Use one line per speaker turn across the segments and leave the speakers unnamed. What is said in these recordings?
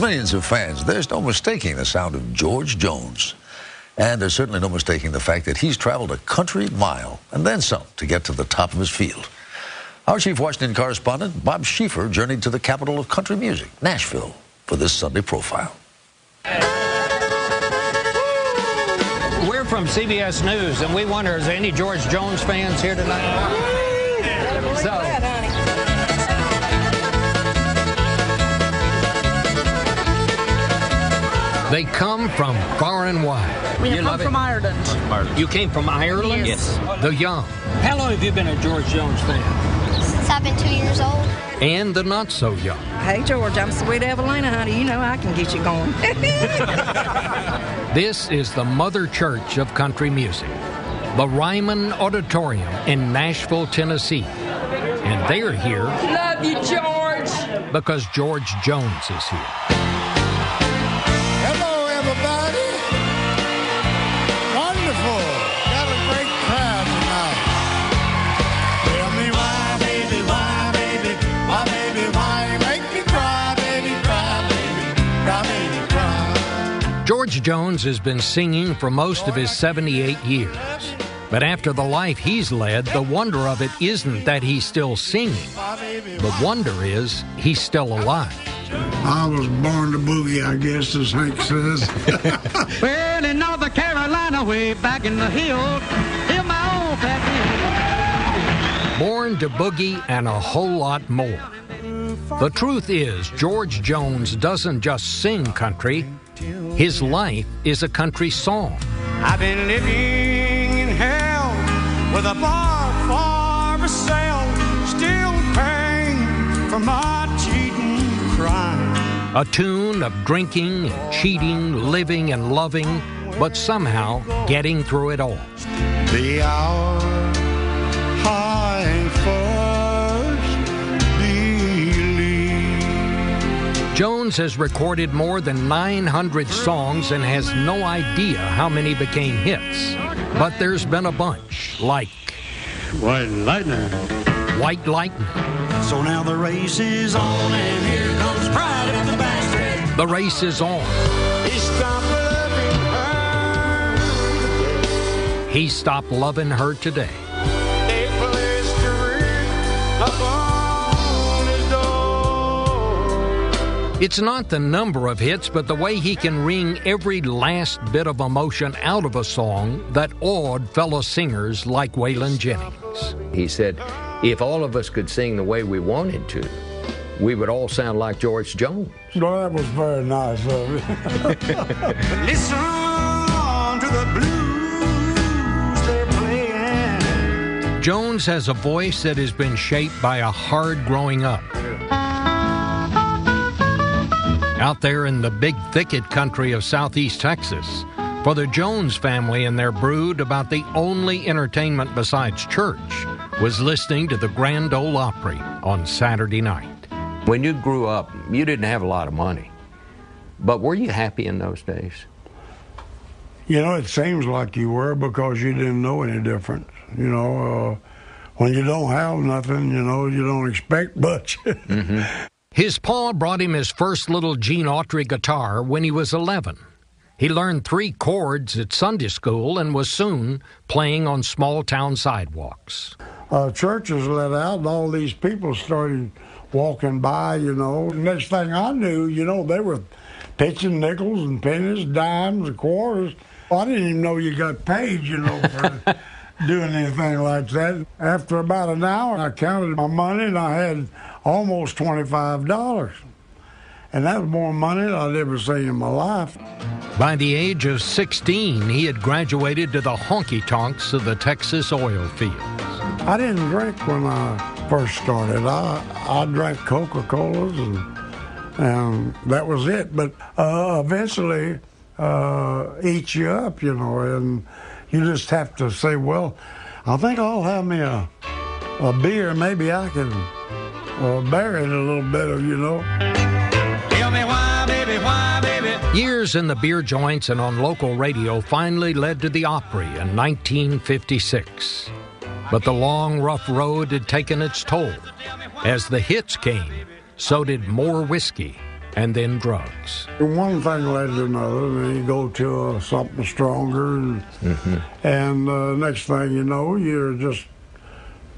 millions of fans, there's no mistaking the sound of George Jones. And there's certainly no mistaking the fact that he's traveled a country mile and then some to get to the top of his field. Our chief Washington correspondent, Bob Schieffer, journeyed to the capital of country music, Nashville, for this Sunday profile.
We're from CBS News, and we wonder, is there any George Jones fans here tonight? They come from far and wide.
We come from Ireland.
You came from Ireland?
Yes.
The young. How long have you been a George Jones fan?
Since I've been 2 years old.
And the not so young.
Hey, George, I'm Sweet Evelina, honey. You know I can get you going.
This is the mother church of country music, the Ryman Auditorium in Nashville, Tennessee. And they're here.
Love you, George.
Because George Jones is here.
Hello, everybody. Wonderful. Got a great crowd tonight. Tell me why, baby, why, baby, why, baby, why you make me cry, baby, cry, baby, cry, baby, cry.
George Jones has been singing for most of his 78 years. But after the life he's led, the wonder of it isn't that he's still singing. The wonder is he's still alive.
I was born to boogie, I guess, as Hank says.
Well, in North Carolina, way back in the hills, in my old backyard.
Born to boogie and a whole lot more. The truth is, George Jones doesn't just sing country. His life is a country song.
I've been living in hell with a bar for myself, still paying for my cheating crime.
A tune of drinking and cheating, living and loving, but somehow getting through it all.
The hour I first believed.
Jones has recorded more than 900 songs and has no idea how many became hits. But there's been a bunch, like
White Lightning.
White Lightning.
So now the race is on, and here comes Pride in the Backstreet.
The Race is On.
He stopped loving her.
He Stopped Loving Her Today.
They placed a ring upon his door.
It's not the number of hits, but the way he can wring every last bit of emotion out of a song that awed fellow singers like Waylon Jennings.
He said, if all of us could sing the way we wanted to, we would all sound like George Jones.
Well, that was very nice of you.
Listen to the blues they're playing.
Jones has a voice that has been shaped by a hard growing up. Out there in the big thicket country of southeast Texas, for the Jones family and their brood, about the only entertainment besides church was listening to the Grand Ole Opry on Saturday night.
When you grew up, you didn't have a lot of money. But were you happy in those days?
You know, it seems like you were because you didn't know any difference. You know, when you don't have nothing, you know, you don't expect much.
Mm-hmm.
His pa brought him his first little Gene Autry guitar when he was 11. He learned 3 chords at Sunday school and was soon playing on small-town sidewalks.
Churches let out, and all these people started walking by, you know. Next thing I knew, you know, they were pitching nickels and pennies, dimes and quarters. I didn't even know you got paid, you know, for doing anything like that. After about an hour, I counted my money, and I had almost $25. And that was more money than I'd ever seen in my life.
By the age of 16, he had graduated to the honky-tonks of the Texas oil fields.
I didn't drink when I first started. I drank Coca-Colas, and that was it. But eventually, eats you up, you know, and you just have to say, well, I think I'll have me a beer. Maybe I can bear it a little better, you know.
Tell me why, baby, why, baby.
Years in the beer joints and on local radio finally led to the Opry in 1956. But the long, rough road had taken its toll. As the hits came, so did more whiskey and then drugs.
One thing led to another, and then you go to something stronger, and next thing you know, you're just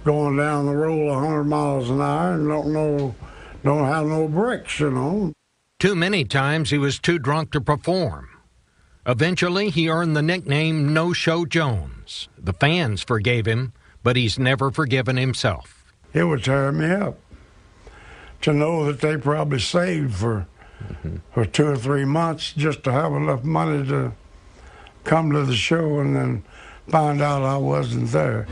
going down the road 100 miles an hour and don't have no brakes, you know.
Too many times he was too drunk to perform. Eventually, he earned the nickname No-Show Jones. The fans forgave him, but he's never forgiven himself.
It would tear me up to know that they probably saved for 2 or 3 months just to have enough money to come to the show and then find out I wasn't there.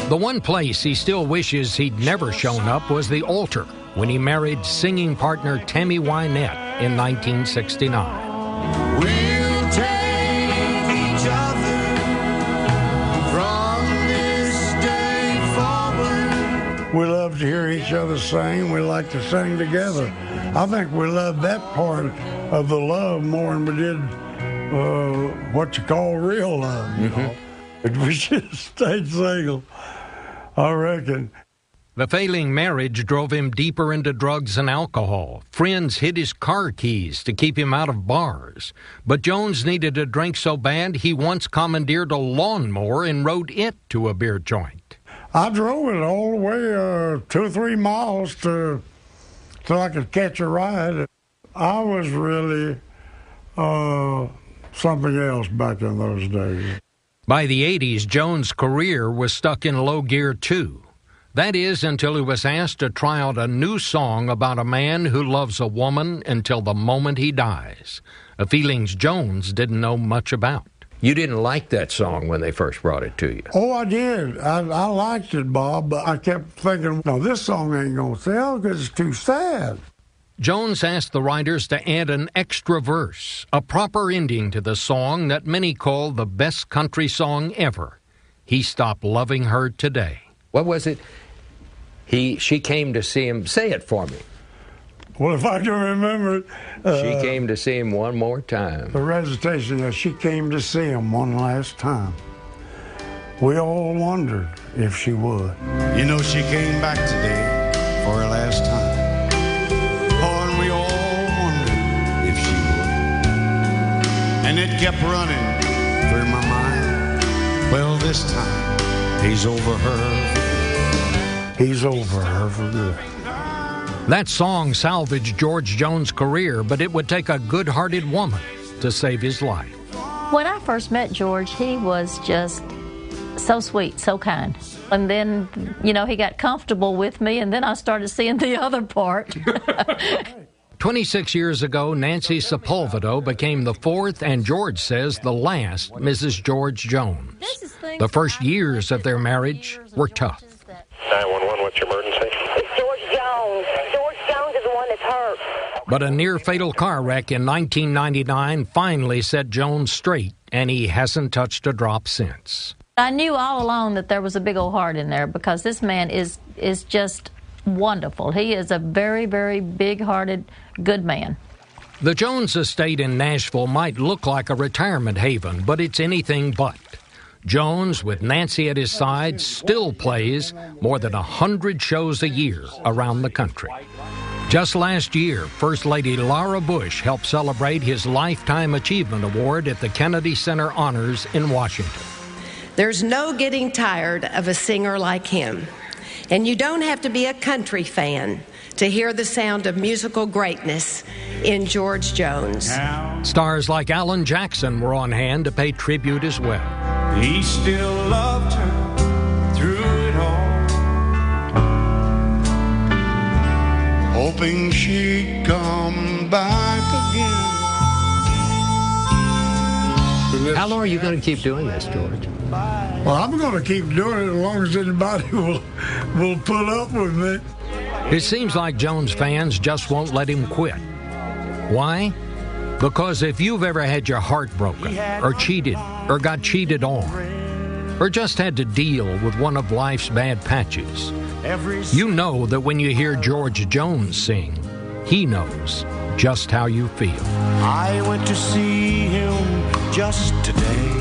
The one place he still wishes he'd never shown up was the altar when he married singing partner Tammy Wynette in 1969.
We'll take each other from this day forward.
We love to hear each other sing. We like to sing together. I think we love that part of the love more than we did what you call real love, you know. But we should have stayed single, I reckon.
The failing marriage drove him deeper into drugs and alcohol. Friends hid his car keys to keep him out of bars. But Jones needed a drink so bad he once commandeered a lawnmower and rode it to a beer joint.
I drove it all the way 2 or 3 miles till I could catch a ride. I was really something else back in those days.
By the 80s, Jones' career was stuck in low gear too. That is, until he was asked to try out a new song about a man who loves a woman until the moment he dies, a feelings Jones didn't know much about.
You didn't like that song when they first brought it to you.
Oh, I did. I liked it, Bob, but I kept thinking, no, this song ain't going to sell because it's too sad.
Jones asked the writers to add an extra verse, a proper ending to the song that many call the best country song ever. He stopped loving her today.
What was it? She came to see him. Say it for me.
Well, if I can remember it.
She came to see him one more time.
The recitation, she came to see him one last time. We all wondered if she would.
You know, she came back today for her last time. Oh, and we all wondered if she would. And it kept running through my mind. Well, this time, he's over her.
He's over her for good.
That song salvaged George Jones' career, but it would take a good-hearted woman to save his life.
When I first met George, he was just so sweet, so kind. And then, you know, he got comfortable with me, and then I started seeing the other part.
26 years ago, Nancy Sepulveda became the fourth, and George says the last, Mrs. George Jones. The first years of their marriage were tough.
911, what's your emergency?
It's George Jones. George Jones is the one that's hurt.
But a near-fatal car wreck in 1999 finally set Jones straight, and he hasn't touched a drop since.
I knew all along that there was a big old heart in there because this man is just wonderful. He is a very, very big-hearted, good man.
The Jones estate in Nashville might look like a retirement haven, but it's anything but. Jones, with Nancy at his side, still plays more than 100 shows a year around the country. Just last year, First Lady Laura Bush helped celebrate his Lifetime Achievement Award at the Kennedy Center Honors in Washington.
There's no getting tired of a singer like him. And you don't have to be a country fan to hear the sound of musical greatness in George Jones.
Stars like Alan Jackson were on hand to pay tribute as well.
He still loved her through it all, hoping she'd come back again.
How long are you going to keep doing this, George?
Well, I'm going to keep doing it as long as anybody will put up with me.
It seems like Jones fans just won't let him quit. Why? Because if you've ever had your heart broken, or cheated, or got cheated on, or just had to deal with one of life's bad patches, you know that when you hear George Jones sing, he knows just how you feel.
I went to see him just today.